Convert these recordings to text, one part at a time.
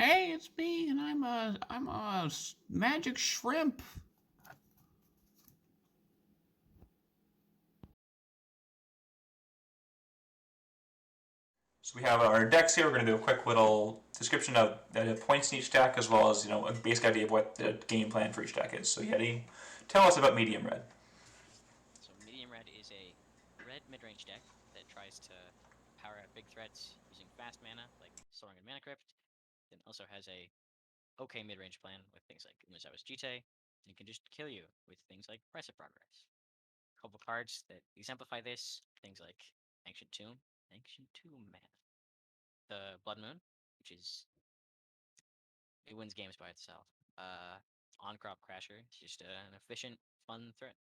Hey, it's me, and I'm a magic shrimp. So we have our decks here. We're going to do a quick little description of the points in each deck, as well as a basic idea of what the game plan for each deck is. So Yeti, tell us about medium red. So medium red is a red mid-range deck that tries to power out big threats using fast mana, like Soaring and Mana Crypt. Then also has a okay mid-range plan with things like Umezawa's Jite, and it can just kill you with things like Price of Progress. A couple cards that exemplify this, things like Ancient Tomb mana. The Blood Moon, which is it wins games by itself. On-Crop Crasher, it's just an efficient, fun threat.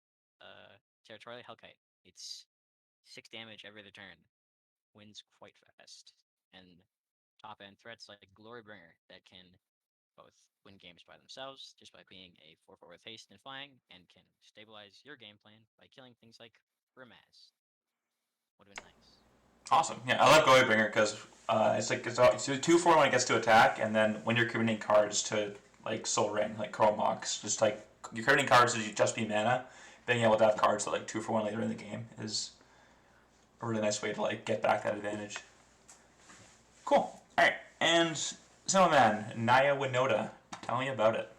Territorial Hellkite, it's 6 damage every other turn, wins quite fast. And top end threats like Glorybringer that can both win games by themselves just by being a 4/4 with haste and flying, and can stabilize your game plan by killing things like Brimaz. Would have been nice. Awesome. Yeah, I love Glorybringer because it's a 2/4 when it gets to attack, and then when you're committing cards to like Soul Ring, like Chrome Mox, just like you're committing cards to just be mana. Being able to have cards that like 2/1 later in the game is a really nice way to like get back that advantage. Yeah. Cool. All right, and Man, Naya Winota, tell me about it.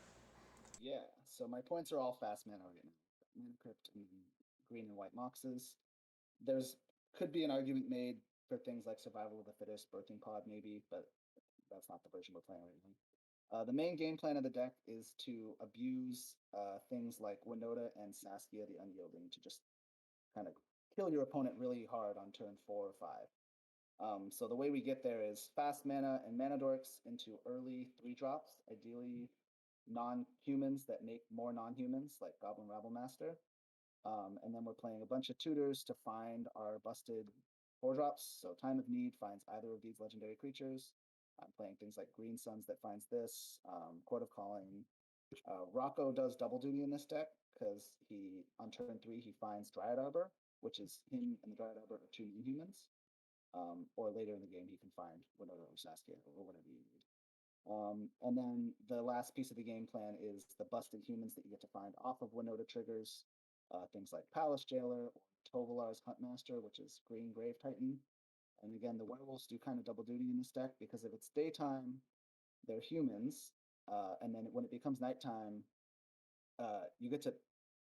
Yeah, so my points are all fast mana right now. Mana Crypt and green and white moxes. There's could be an argument made for things like Survival of the Fittest, Birthing Pod, maybe, but that's not the version we're playing right now. The main game plan of the deck is to abuse things like Winota and Saskia the Unyielding to just kind of kill your opponent really hard on turn 4 or 5. So the way we get there is fast mana and mana dorks into early 3 drops, ideally non-humans that make more non-humans, like Goblin Rabblemaster. And then we're playing a bunch of tutors to find our busted 4 drops. So Time of Need finds either of these legendary creatures. I'm playing things like Green Suns that finds this. Court of Calling. Rocco does double duty in this deck because on turn 3 he finds Dryad Arbor, which is him and the Dryad Arbor are 2 humans. Or later in the game he can find Winota or Saskia or whatever you need. And then the last piece of the game plan is the busted humans that you get to find off of Winota triggers. Things like Palace Jailer or Tovalar's Huntmaster, which is Green Grave Titan. And again, the werewolves do kind of double duty in this deck because if it's daytime, they're humans. And then when it becomes nighttime, you get to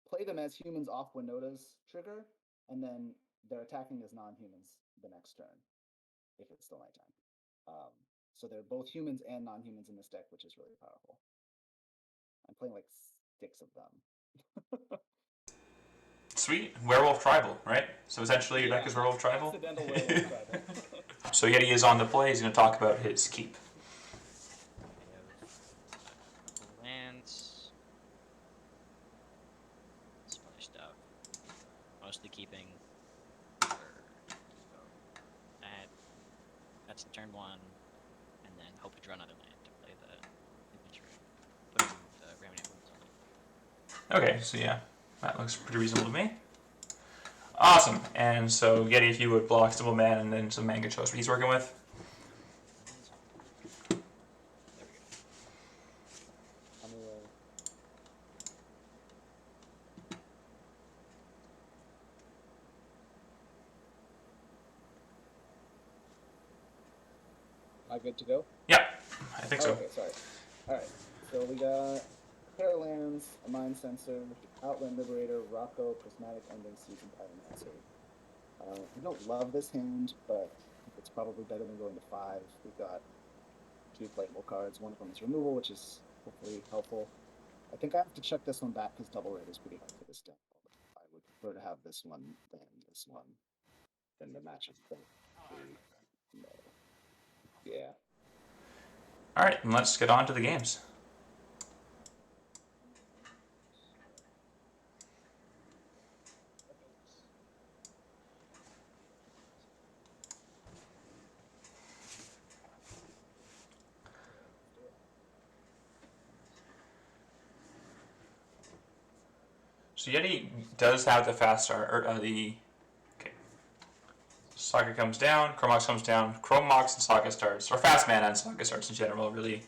play them as humans off Winota's trigger, and then they're attacking as non-humans the next turn if it's still nighttime. So they're both humans and non-humans in this deck, which is really powerful. I'm playing like 6 of them. Sweet. Werewolf Tribal, right? So essentially your deck is Werewolf Tribal? Accidental Werewolf Tribal. So Yeti is on the play. He's going to talk about his keep. I have a couple lands, some other stuff. Mostly keeping for that. That's the turn 1, and then hope to draw another land to play the adventure. Putting the Remnant Wounds on. Okay, so yeah, that looks pretty reasonable to me. Awesome. And so Yeti, if you would block Simple Man and then some Manga Chose, what he's working with. There we go. Am I good to go? Yeah, I think so. Okay, sorry. All right. So we got Paralands, a Mind Sensor, Outland Liberator, Rocco, Prismatic Ending, Season Pattern Answer. I don't love this hand, but it's probably better than going to 5. We've got 2 playable cards. One of them is removal, which is hopefully helpful. I think I have to check this one back because double red is pretty hard for this deck. I would prefer to have this one than this one, than the matchup. No. Yeah. All right, and let's get on to the games. So Yeti does have the fast start, or the okay. Saga comes down, Chromox comes down, Chromox and Saga starts, or fast mana and Saga starts in general really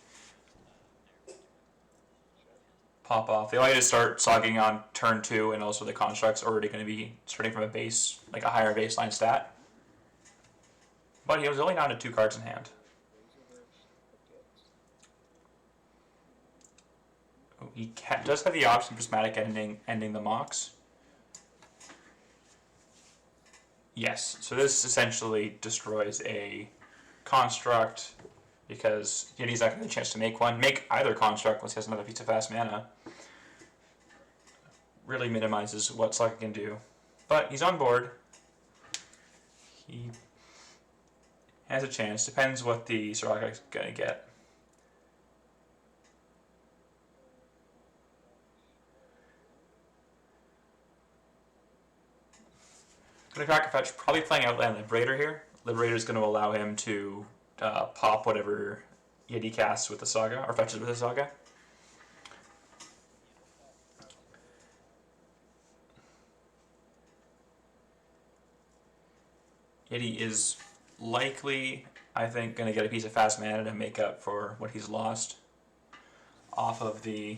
pop off. They want you to start sogging on turn 2, and also the construct's already going to be starting from a base, like a higher baseline stat. But he was only down to 2 cards in hand. Oh, he does have the option prismatic ending the Mox. Yes, so this essentially destroys a construct because Yeti's not going to have a chance to make one. Make either construct once he has another piece of fast mana. Really minimizes what Sokka can do. But he's on board. He has a chance. Depends what the Soraka is going to get. Going to crack a fetch. Probably playing Outland Liberator here. Liberator is going to allow him to pop whatever Yeti casts with the Saga, or fetches with the Saga. Yeti is likely, I think, going to get a piece of fast mana to make up for what he's lost off of the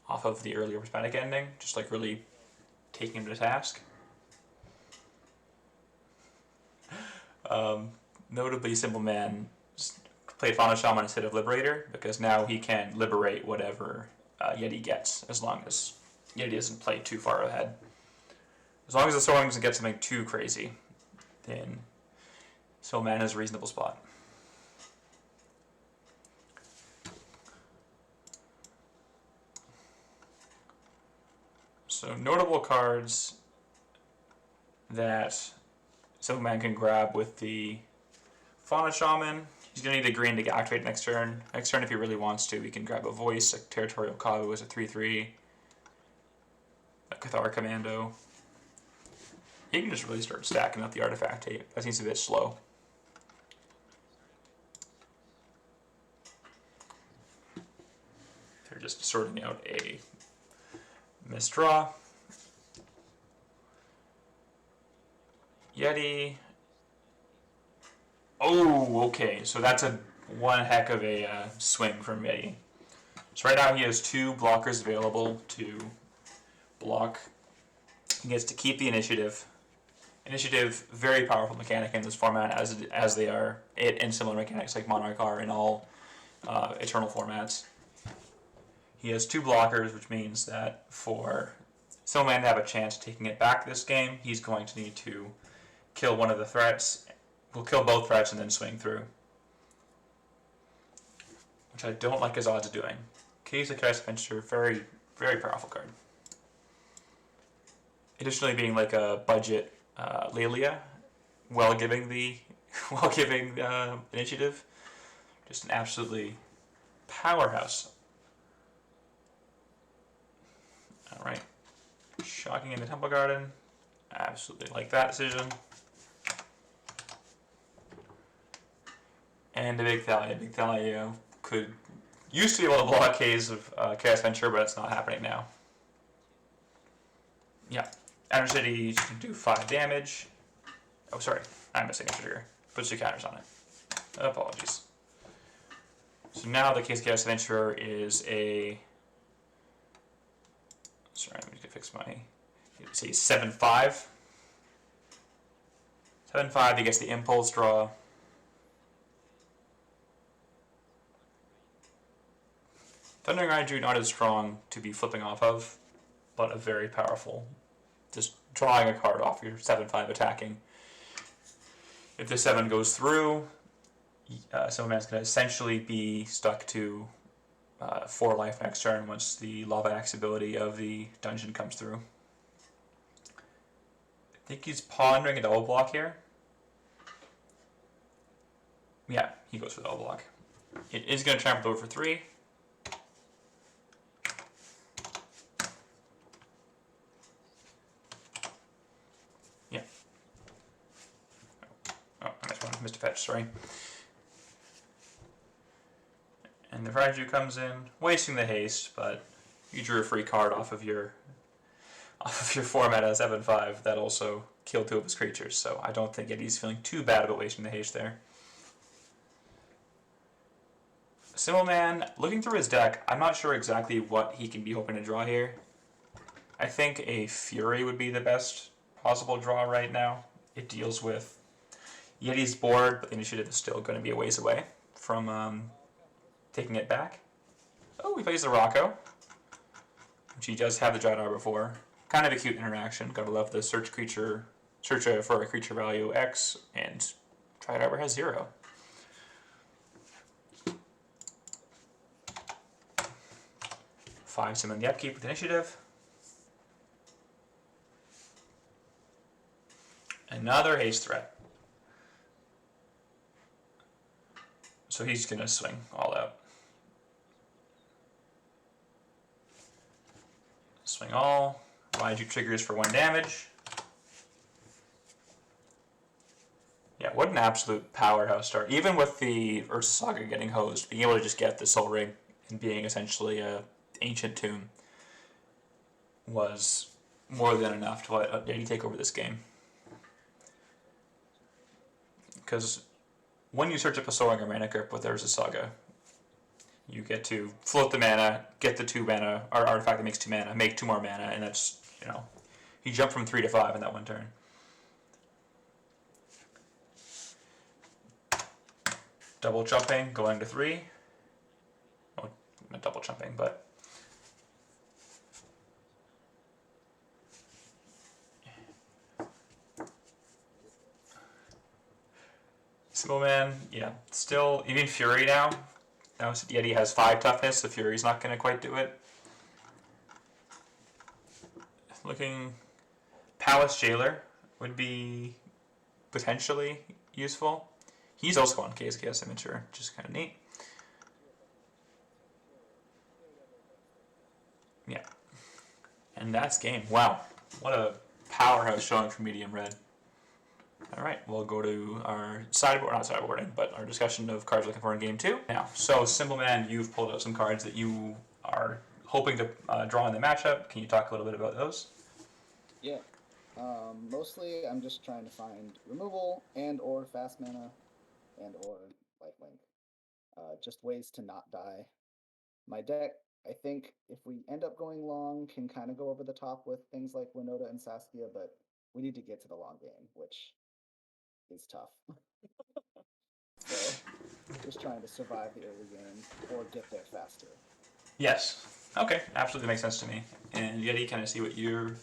earlier prismatic ending, just like really taking him to task. Notably, Simple Man played Fauna Shaman instead of Liberator because now he can liberate whatever Yeti gets, as long as Yeti doesn't play too far ahead. As long as the Storm doesn't get something too crazy, then Simple Man is a reasonable spot. So notable cards that Simple Man can grab with the Fauna Shaman. He's going to need a green to activate next turn. Next turn, if he really wants to, he can grab a Voice, a Territorial Kavu as a 3/3, a Cathar Commando. He can just really start stacking up the artifact tape. That seems a bit slow. They're just sorting out a misdraw. Yeti. Oh, okay. So that's one heck of a swing from Yeti. So right now he has 2 blockers available to block. He gets to keep the initiative. Initiative, very powerful mechanic in this format, as they are it and similar mechanics like Monarch are in all Eternal formats. He has 2 blockers, which means that for Simple Man to have a chance of taking it back this game, he's going to need to kill one of the threats. We'll kill both threats and then swing through, which I don't like his odds of doing. Case of Chaos Adventure, very, very powerful card. Additionally, being like a budget Lelia, while giving initiative, just an absolutely powerhouse. All right, shocking in the Temple Garden. Absolutely like that decision. And the Big Thalia. Big Thalia used to be able to block Case of Chaos Venture, but it's not happening now. Yeah. Outer City can do 5 damage. Oh, sorry. I'm missing a trigger. Puts 2 counters on it. Apologies. So now the Case of Chaos Adventurer is a... Sorry, I'm going to fix my... Say 7/5. 7/5, he gets the Impulse Draw. Thundering Raiju, not as strong to be flipping off of, but a very powerful. Just drawing a card off your 7/5 attacking. If the 7 goes through, Simple Man's going to essentially be stuck to 4 life next turn once the Lava Axe ability of the dungeon comes through. I think he's pondering a double block here. Yeah, he goes for the double block. It is going to trample over for 3. Yeah. Oh, I missed a fetch, sorry. And the Raiju comes in, wasting the haste, but you drew a free card off of your format as 7/5 that also killed 2 of his creatures, so I don't think Yeti's feeling too bad about wasting the haste there. Symbol Man, looking through his deck, I'm not sure exactly what he can be hoping to draw here. I think a Fury would be the best possible draw right now. It deals with Yeti's board, but the initiative is still going to be a ways away from taking it back. Oh, he plays the Rocco, which he does have the Dread Arbor for. Kind of a cute interaction. Gotta love the search for a creature value X, and Dread Arbor has 0. Five summon the upkeep with initiative. Another haste threat. So he's gonna swing all out. Swing all. Raiju triggers for 1 damage. Yeah, what an absolute powerhouse start. Even with the Ursa Saga getting hosed, being able to just get the Soul Ring and being essentially a ancient tomb was more than enough to let Yeti take over this game. Because when you search up a Soul Ring or Mana Crypt with Ursa Saga, you get to float the mana, get the 2 mana, or artifact that makes 2 mana, make 2 more mana, and that's, he jumped from 3 to 5 in that one turn. Double jumping, going to 3. Well, not double jumping, but Symbol Man, yeah, still, even Fury now. Now Yeti has 5 toughness, so Fury's not going to quite do it. Looking, Palace Jailer would be potentially useful. He's also on KSKS Immature, which is kind of neat. Yeah. And that's game. Wow. What a powerhouse showing for medium red. Alright, we'll go to our not sideboarding, but our discussion of cards we're looking for in game 2. Now, so Symbol Man, you've pulled out some cards that you are hoping to draw in the matchup. Can you talk a little bit about those? Yeah. Mostly I'm just trying to find removal and or fast mana and or lifelink. Just ways to not die. My deck, I think if we end up going long, can kind of go over the top with things like Winota and Saskia, but we need to get to the long game, which is tough. So just trying to survive the early game or get there faster. Yes. Okay, absolutely makes sense to me. And Yeti, can I see what you're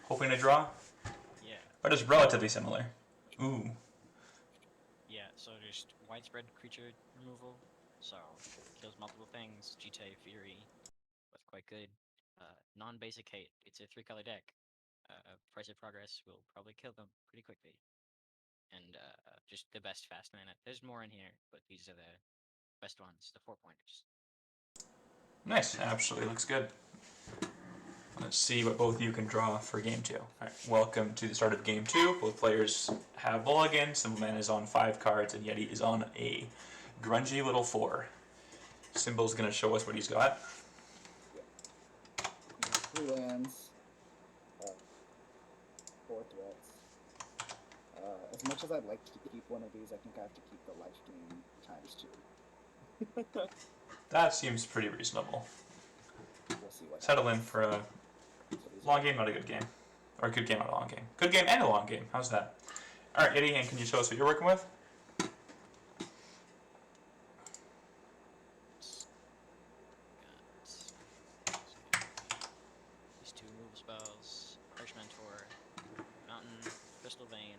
hoping to draw? Yeah. But it's relatively similar. Ooh. Yeah, so just widespread creature removal. So kills multiple things. GTA Fury was quite good. Non-basic hate. It's a 3-color deck. Price of Progress will probably kill them pretty quickly. And just the best fast mana. There's more in here, but these are the best ones, the 4-pointers. Nice. Absolutely looks good. Let's see what both of you can draw for game 2. Alright, welcome to the start of game 2. Both players have Mulligans. Symbol Man is on 5 cards, and Yeti is on a grungy little 4. Symbol's going to show us what he's got. Yeah. 3 lands, 4 threats. As much as I'd like to keep one of these, I think I have to keep the life gain ×2. That seems pretty reasonable. We'll see what Settle happens. in for a long game, not a good game. Or a good game, not a long game. Good game and a long game. How's that? Alright, Yeti, and can you show us what you're working with? These 2 removal spells, Harsh Mentor, Mountain, Crystal Vein,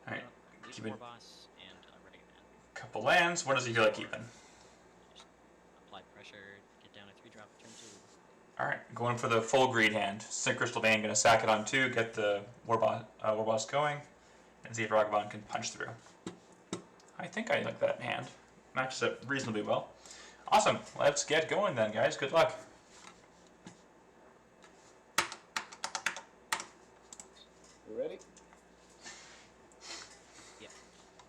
Alright, keep it. War Boss, and Ready Man. Couple lands. What does he feel like keeping? Just apply pressure, get down a 3-drop turn 2. Alright, going for the full greed hand. Sync Crystal Vein, gonna sack it on 2, get the War Boss going, and see if Ragavan can punch through. I think I like that hand. Matches up reasonably well. Awesome. Let's get going then, guys. Good luck. You ready? Yeah.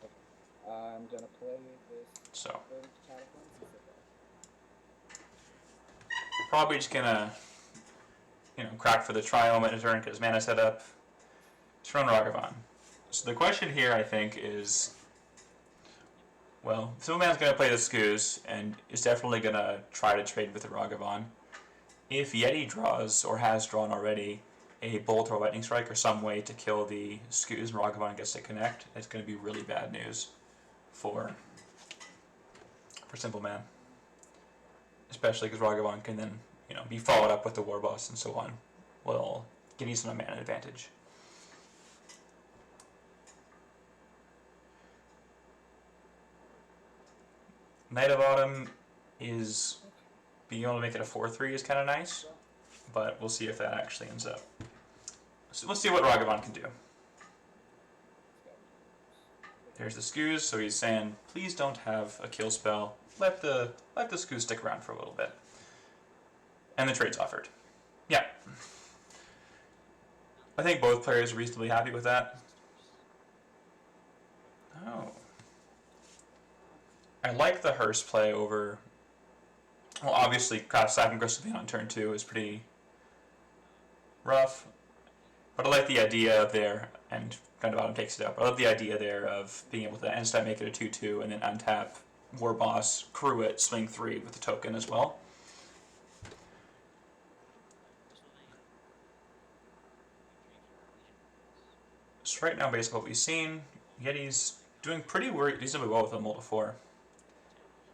Okay. I'm gonna play this. So, Cataclysm. probably just gonna, crack for the tri-element turn because mana set up. Turn Ragavan. So the question here, I think, is Well, Silverman's going to play the Skoos and is definitely going to try to trade with the Ragavan. If Yeti draws, or has drawn already, a Bolt or Lightning Strike or some way to kill the Skoos and Ragavan gets to connect, it's going to be really bad news for Simple Man. Especially because Ragavan can then, be followed up with the War Boss and so on. Will give you some mana advantage. Knight of Autumn is being able to make it a 4/3 is kind of nice, but we'll see if that actually ends up. So let's see what Ragavan can do. There's the Skoos, so he's saying, please don't have a kill spell. Let the Skoos stick around for a little bit. And the trade's offered. Yeah. I think both players are reasonably happy with that. Oh. I like the Hearse play over... Well, obviously, Sapping Crystal being on turn 2 is pretty rough. But I like the idea there, and kind of Autumn takes it up. I love the idea there of being able to end-step make it a 2/2 and then untap War Boss, crew it, swing 3 with the token as well. So right now, based on what we've seen, Yeti's doing pretty reasonably well with a Multi 4.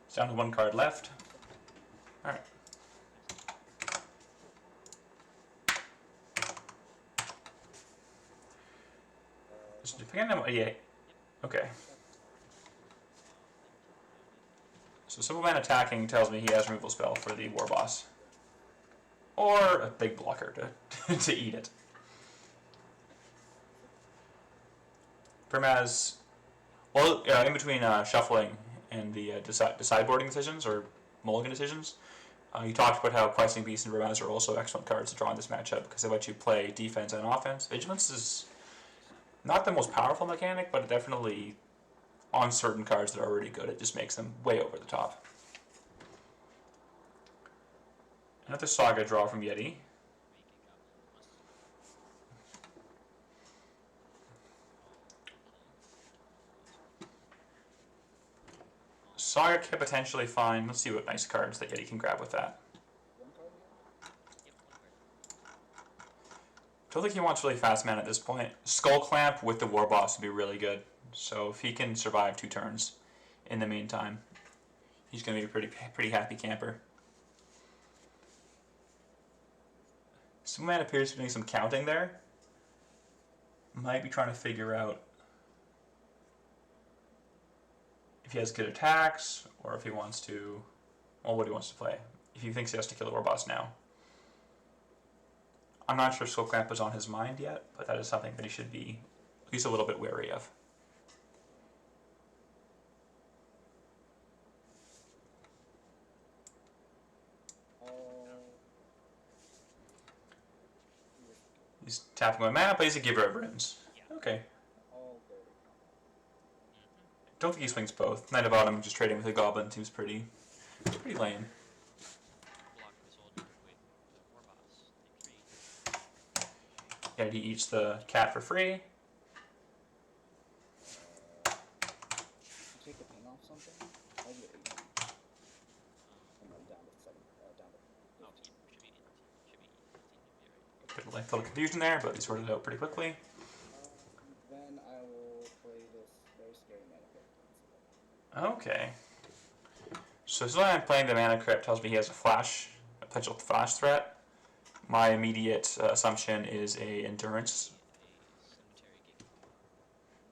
It's down to 1 card left. Alright. Yeah. Okay. So Simple Man attacking tells me he has removal spell for the War Boss. Or a big blocker to, to eat it. Permaz, well, in between shuffling and the sideboarding decisions, or mulligan decisions, you talked about how Questing Beast and Permaz are also excellent cards to draw in this matchup because they let you play defense and offense. Vigilance is not the most powerful mechanic, but it definitely, on certain cards that are already good, it just makes them way over the top. Another Saga draw from Yeti. Saga could potentially find... Let's see what nice cards that Yeti can grab with that. Don't think he wants really fast mana at this point. Skull Clamp with the War Boss would be really good. So if he can survive 2 turns in the meantime, he's going to be a pretty happy camper. Some man appears to be doing some counting there. Might be trying to figure out if he has good attacks, or if he wants to... Well, what he wants to play. If he thinks he has to kill the War Boss now. I'm not sure Skull Clamp is on his mind yet, but that is something that he should be at least a little bit wary of. He's tapping my mana, but he's a giver of runes. Okay. Don't think he swings both. Knight of Autumn just trading with a Goblin seems pretty lame. Yeah, he eats the cat for free. Take the pin off something? I'll get 8. And then down to 7. Down to 15. Bit of like little confusion there, but he sorted it out pretty quickly. Then I will play this very scary Mana Crypt. Okay. So as I'm playing the Mana Crypt tells me he has a potential flash threat. My immediate assumption is a endurance.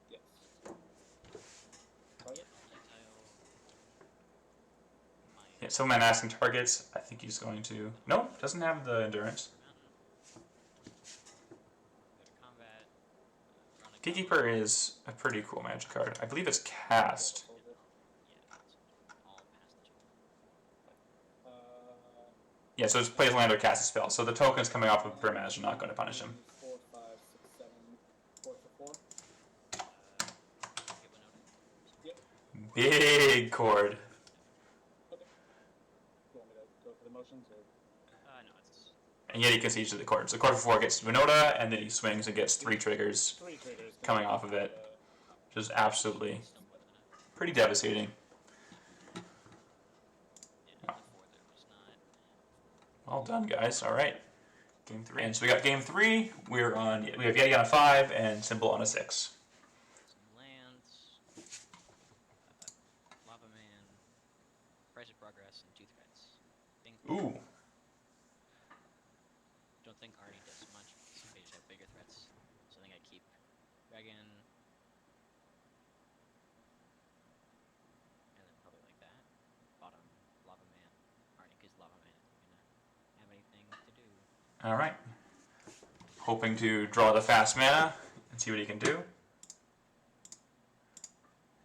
Yes. Yeah, so man asking targets. I think he's going to... No, doesn't have the endurance. Gatekeeper is a pretty cool magic card. I believe it's cast. Yeah, so it plays land or cast a spell. So the tokens coming off of Brimaz are not going to punish him. 4, 5, 6, 7, 4 for 4. Yep. Big cord. Okay. You want me to go for the motions or? No, it's... And yet he concedes to the cord. So cord for 4 gets Winota, and then he swings and gets 3 triggers Three triggers coming off of it. Which is absolutely pretty devastating. done, guys. All right. Game 3. And so we got game 3. We have Yeti on a 5 and Symbol on a 6. Some lands, Lava Man, Price of Progress, and 2 threats. Ooh. Don't think Arnie does much because they just have bigger threats. So I think I keep Dragon, and then probably like that. Bottom, Lava Man, Arnie, because Lava Man isn't gonna have anything to do. All right. Hoping to draw the fast mana and see what he can do.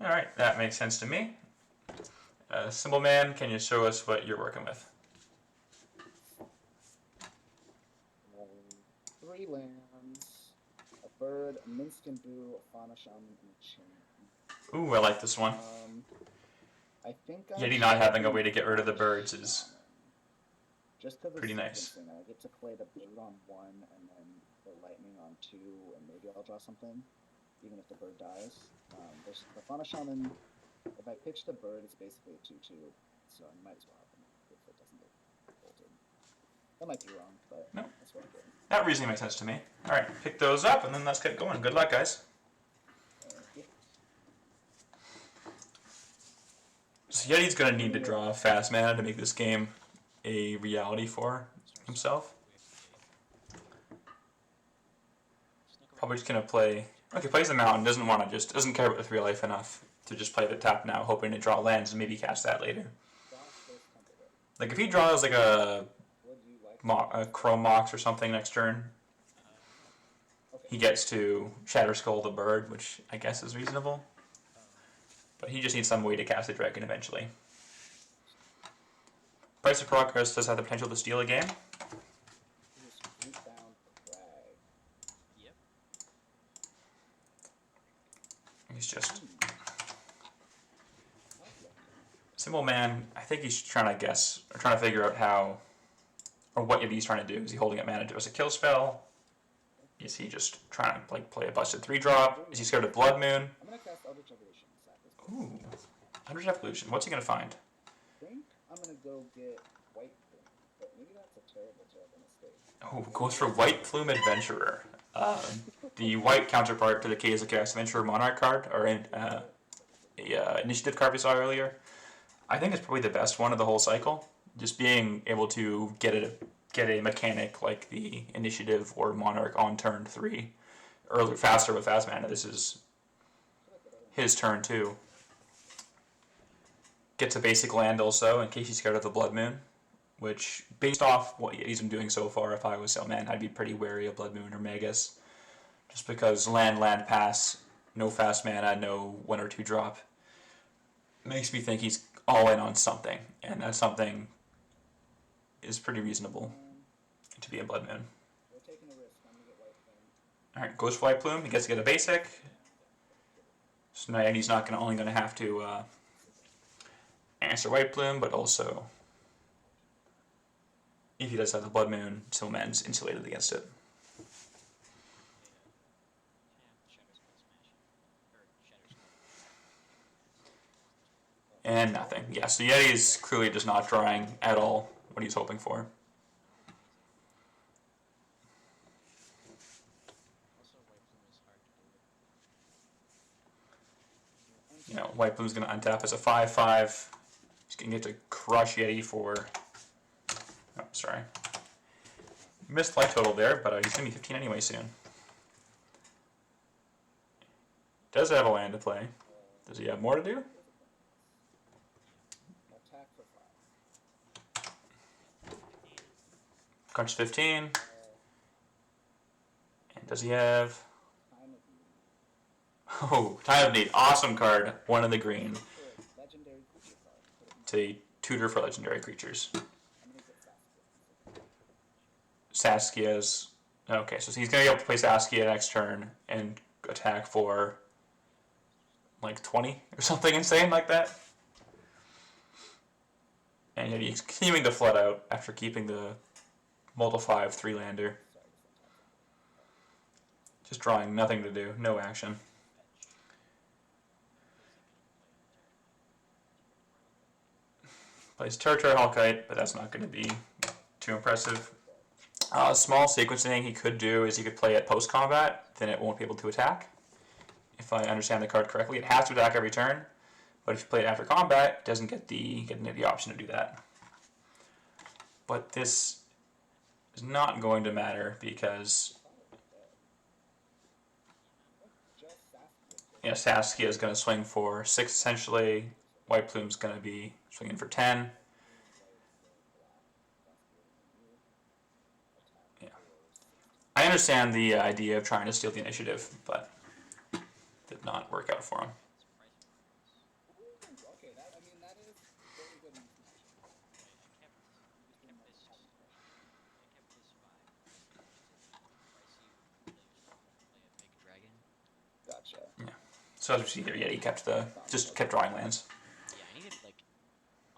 All right, that makes sense to me. Symbol Man, can you show us what you're working with? 3 lands, a bird, a Minskin Boo, a Fauna Shaman, and a Chain. Ooh, I like this one. I think Yeti not having a way to get rid of the birds is just because pretty nice. I get to play the bird on 1 and then the lightning on 2, and maybe I'll draw something, even if the bird dies. There's the Fauna Shaman. If I pitch the bird, it's basically a 2/2, so I might as well have them if it doesn't get bolted. That might be wrong, but No. that's what I'm doing. That reasoning makes sense to me. All right, pick those up and then let's get going. Good luck, guys. Yeah. So Yeti's going to need to draw fast mana to make this game a reality for himself. Probably just going to play... Okay, plays the mountain, doesn't care about the 3 life enough to just play the tap now, hoping to draw lands and maybe cast that later. Like if he draws like a Chrome Mox or something next turn, he gets to Shatter Skull the bird, which I guess is reasonable. But he just needs some way to cast a dragon eventually. Price of Progress does have the potential to steal a game. Yep. He's just... Symbol Man, I think he's trying to guess, or trying to figure out how, or what he's trying to do. Is he holding up mana as a kill spell? Is he just trying to like play a busted 3-drop? Is he scared of Blood Moon? I'm gonna cast Eldritch Evolution. Ooh. Eldritch Evolution. What's he going to find? I think I'm gonna go get White Plume, but maybe that's a terrible mistake. Oh, goes for White Plume Adventurer. The white counterpart to the Chaos Adventurer Monarch card, or initiative card we saw earlier. I think it's probably the best one of the whole cycle. Just being able to get a mechanic like the initiative or Monarch on turn 3, earlier, faster with fast mana. This is his turn too. Gets a basic land also in case he's scared of the Blood Moon, which based off what he's been doing so far, if I was Salman, I'd be pretty wary of Blood Moon or Magus, just because land pass, no fast mana, no 1 or 2 drop, makes me think he's all in on something, and that something is pretty reasonable to be a Blood Moon. We're taking a risk. I'm gonna get White Plume. Alright, goes for White Plume. He gets to get a basic. So now he's not only going to have to answer White Plume, but also, if he does have the Blood Moon, Silman's insulated against it. And nothing. Yeah, so Yeti is clearly just not drawing at all what he's hoping for. You know, White Plume's going to untap as a 5/5. He's going to get to crush Yeti for... Oh, sorry. Missed life total there, but he's going to be 15 anyway soon. Does have a land to play. Does he have more to do? Attack for 5. Crunch 15. And does he have... Oh, Time of Need. Awesome card. 1 in the green. Legendary creature card. It's a tutor for legendary creatures. Saskia's... Okay, so he's going to be able to play Saskia next turn and attack for like 20 or something insane like that. And yet he's continuing to flood out after keeping the multi-5 3-lander. Just drawing nothing to do, no action. Plays Turtle Hellkite, but that's not going to be too impressive. Small sequencing he could do is he could play it post combat, then it won't be able to attack. If I understand the card correctly, it has to attack every turn, but if you play it after combat, it doesn't get the option to do that. But this is not going to matter because Saskia is going to swing for 6 essentially. White Plume's going to be swinging for 10. Yeah. I understand the idea of trying to steal the initiative, but did not work out for him. Okay, that is very good information. I kept this vibe. Pricey players play a big dragon. Gotcha. Yeah. So as we see here, Yeti kept drawing lands. Yeah, I needed like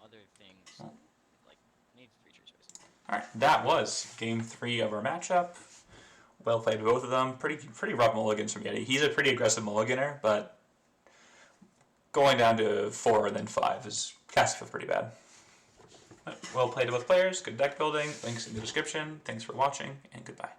other things. Like I needed creature choices. All right, that was game 3 of our matchup. Well played both of them. Pretty rough mulligans from Yeti. He's a pretty aggressive mulliganer, but going down to 4 and then 5 is cast feels pretty bad. Well played to both players. Good deck building. Links in the description. Thanks for watching, and goodbye.